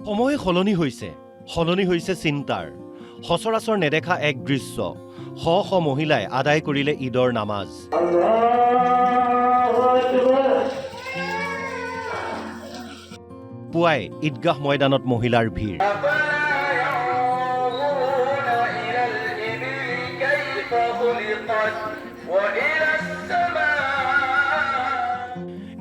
সময় সলনি হৈছে চিন্তাৰ সচৰাচৰ নেদেখা এক দৃশ্য শ শ মহিলাই আদায় কৰিলে ঈদৰ নামাজ পুৱাই ঈদগাহ ময়দানত মহিলাৰ ভিৰ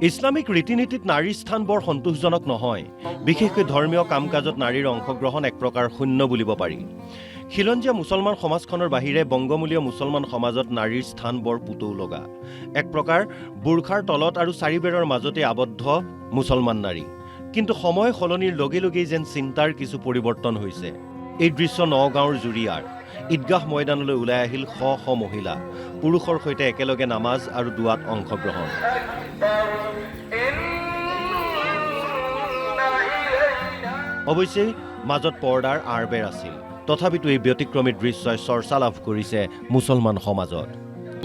ইছলামিক ৰীতি-নীতিত নাৰীৰ স্থান বৰ সন্তোষজনক নহয় বিশেষকৈ ধৰ্মীয় কাম-কাজত নাৰীৰ অংশগ্ৰহণ এক প্ৰকাৰ শূন্য বুলিব পাৰি খিলঞ্জীয়া মুছলমান সমাজখনৰ বাহিৰে বংগমূলীয় মুছলমান সমাজত নাৰীৰ স্থান বৰ পুতৌ লগা এক প্ৰকাৰ বুৰখাৰ তলত আৰু চাৰিবেৰৰ মাজতে আবদ্ধ মুছলমান নাৰী কিন্তু সময় সলনিৰ লগে লগেই যেন চিন্তাৰ কিছু পৰিৱৰ্তন হৈছে এই দৃশ্য নগাঁৱৰ জুৰিয়াৰ ঈদগাহ ময়দানলৈ ওলাই আহিল শ শ মহিলা পুৰুষৰ সৈতে একেলগে নামাজ আৰু দুৱাত অংশগ্ৰহণ অৱশ্যে মাজত পৰ্দাৰ আঁৰবেৰ আছিল তথাপিতো এই ব্যতিক্ৰমী দৃশ্যই চৰ্চা লাভ কৰিছে মুছলমান সমাজত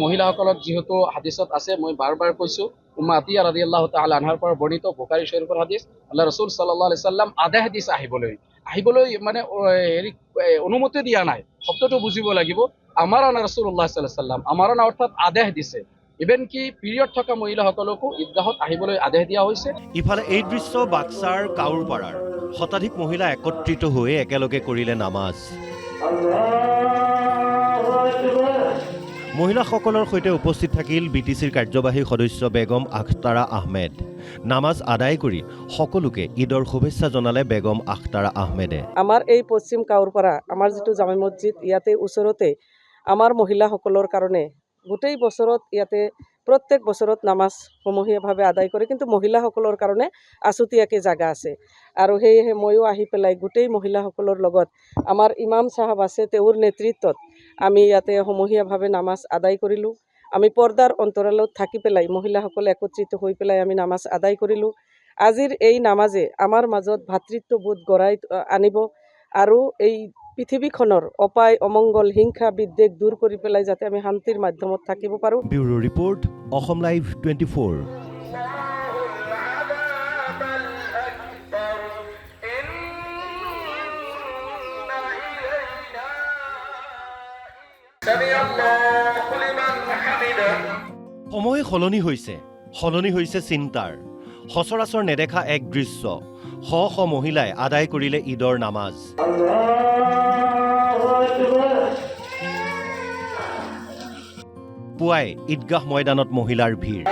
মহিলাসকলক যেহেতু হাদিসত আছে মই বাৰবাৰ কৈছো উম্মা আতিয়া ৰাদিয়াল্লাহু তাআলা আনহাৰ পৰা বৰ্ণিত বুখাৰী শৰীফৰ হাদিস আল্লাহ ৰাসূল সাল্লাল্লাহু আলাইহি সাল্লাম আধা হাদিস আহিবলৈ মানে অনুমতি দিয়া নাই শব্দটো বুজিব লাগিব আমাৰানা ৰাসূলুল্লাহ সাল্লাল্লাহু আলাইহি সাল্লাম আমাৰানা অৰ্থাৎ আদেশ দিছে ইভেন কি পিৰিয়ড থকা মহিলাসকলকো ঈদগাহত আহিবলৈ আদেশ দিয়া হৈছে ইফালে এই দৃশ্য বাক্সাৰ কাউৰপাৰাৰ শতাধিক মহিলা একত্ৰিত হৈ একেলগে কৰিলে নামাজ মহিলাসকলৰ সৈতে উপস্থিত থাকিল বিটিচিৰ কাৰ্যবাহী সদস্য বেগম আখতাৰা আহমেদ নামাজ আদায় কৰি সকলোকে ঈদৰ শুভেচ্ছা জনালে বেগম আখতাৰা আহমেদে আমাৰ এই পশ্চিম কাউৰপাৰা আমাৰ যিটো জামে মছজিদ ইয়াতে ওচৰতে আমাৰ মহিলাসকলৰ কাৰণে গোটেই বছৰত ইয়াতে প্ৰত্যেক বছৰত নামাজ সমূহীয়াভাৱে আদায় কৰে কিন্তু মহিলাসকলৰ কাৰণে আছুতীয়াকৈ জাগা আছে আৰু সেয়েহে ময়ো আহি পেলাই গোটেই মহিলাসকলৰ লগত আমাৰ ইমাম চাহাব আছে তেওঁৰ নেতৃত্বত আমি ইয়াতে সমূহীয়াভাৱে নামাজ আদায় কৰিলোঁ আমি পৰ্দাৰ অন্তৰালত থাকি পেলাই মহিলাসকলে একত্ৰিত হৈ পেলাই আমি নামাজ আদায় কৰিলোঁ আজিৰ এই নামাজে আমাৰ মাজত ভাতৃত্ববোধ গঢ়াই আনিব আৰু এই পৃথিৱীখনৰ অপায় অমংগল হিংসা বিদ্বেষ দূৰ কৰি পেলাই যাতে আমি শান্তিৰ মাধ্যমত থাকিব পাৰোঁ ব্যুৰো ৰিপৰ্ট অসম লাইভ 24 সময় সলনি হৈছে চিন্তাৰ সচৰাচৰ নেদেখা এক দৃশ্য শ শ মহিলাই আদায় কৰিলে ঈদৰ নামাজ পুৱাই ঈদগাহ ময়দানত মহিলাৰ ভিৰ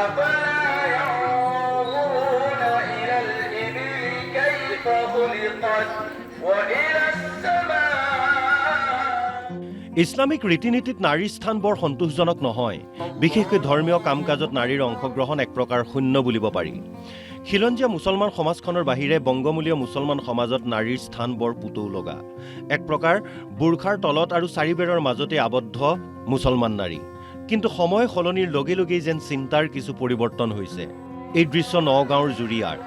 ইছলামিক ৰীতি-নীতিত নাৰীৰ স্থান বৰ সন্তোষজনক নহয় বিশেষকৈ ধৰ্মীয় কাম-কাজত নাৰীৰ অংশগ্ৰহণ এক প্ৰকাৰ শূন্য বুলিব পাৰি খিলঞ্জীয়া মুছলমান সমাজখনৰ বাহিৰে বংগমূলীয় মুছলমান সমাজত নাৰীৰ স্থান বৰ পুতৌ লগা এক প্ৰকাৰ বুৰখাৰ তলত আৰু চাৰিবেৰৰ মাজতে আবদ্ধ মুছলমান নাৰী কিন্তু সময় সলনিৰ লগে লগেই যেন চিন্তাৰ কিছু পৰিৱৰ্তন হৈছে এই দৃশ্য নগাঁৱৰ জুৰিয়াৰ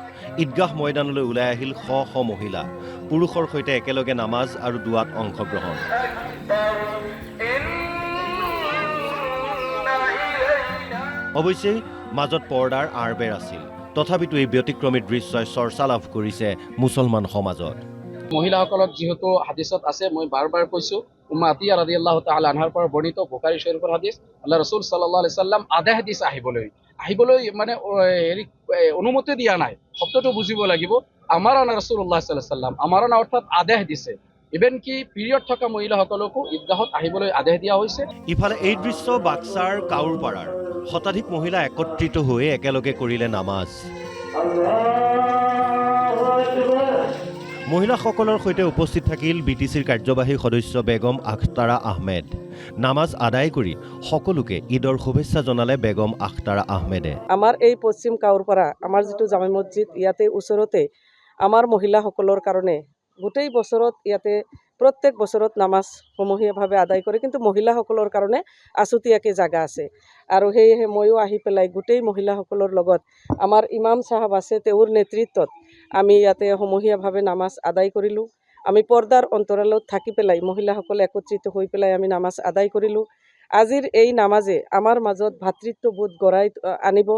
ঈদগাহ ময়দানলৈ ওলাই আহিল শ শ মহিলা পুৰুষৰ সৈতে একেলগে নামাজ আৰু দুৱাত অংশগ্ৰহণ অৱশ্যে মাজত পৰ্দাৰ আঁৰবেৰ আছিল তথাপিতো এই ব্যতিক্ৰমী দৃশ্যই চৰ্চা লাভ কৰিছে মুছলমান সমাজত মহিলাসকলক যেহেতু হাদিসত আছে মই বাৰবাৰ কৈছো উম্মা আতিয়া ৰাদিয়াল্লাহু তাআলা আনহাৰ পৰা বৰ্ণিত বুখাৰী শৰীফৰ হাদিস আল্লাহ ৰাসূল সাল্লাল্লাহু আলাইহি সাল্লাম আধা হাদিস আহিবলৈ মানে অনুমতি দিয়া নাই শব্দটো বুজিব লাগিব আমাৰানা ৰাসূলুল্লাহ সাল্লাল্লাহু আলাইহি সাল্লাম আমাৰানা অৰ্থাৎ আদেশ দিছে ইভেন কি পিৰিয়ড থকা মহিলাসকলকো ঈদগাহত আহিবলৈ আদেশ দিয়া হৈছে ইফালে এই দৃশ্য বাক্সাৰ কাউৰপাৰাৰ শতাধিক মহিলা একত্ৰিত হৈ একেলগে কৰিলে নামাজ মহিলাসকলৰ সৈতে উপস্থিত থাকিল বিটিচিৰ কাৰ্যবাহী সদস্য বেগম আখতাৰা আহমেদ নামাজ আদায় কৰি সকলোকে ঈদৰ শুভেচ্ছা জনালে বেগম আখতাৰা আহমেদে আমাৰ এই পশ্চিম কাউৰপাৰা আমাৰ যিটো জামে মছজিদ ইয়াতে ওচৰতে আমাৰ মহিলাসকলৰ কাৰণে গোটেই বছৰত ইয়াতে প্ৰত্যেক বছৰত নামাজ সমূহীয়াভাৱে আদায় কৰে কিন্তু মহিলাসকলৰ কাৰণে আছুতীয়াকৈ জাগা আছে আৰু সেয়েহে ময়ো আহি পেলাই গোটেই মহিলাসকলৰ লগত আমাৰ ইমাম চাহাব আছে তেওঁৰ নেতৃত্বত আমি ইয়াতে সমূহীয়াভাৱে নামাজ আদায় কৰিলোঁ আমি পৰ্দাৰ অন্তৰালত থাকি পেলাই মহিলাসকলে একত্ৰিত হৈ পেলাই আমি নামাজ আদায় কৰিলোঁ আজিৰ এই নামাজে আমাৰ মাজত ভাতৃত্ববোধ গঢ়াই আনিব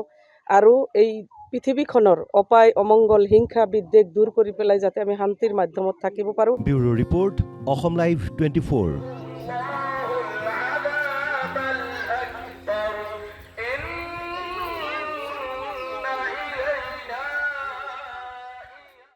আৰু এই পৃথিৱীখনৰ অপায় অমংগল হিংসা বিদ্বেষ দূৰ কৰি পেলাই যাতে আমি শান্তিৰ মাধ্যমত থাকিব পাৰোঁ। Bureau report, Assam live 24।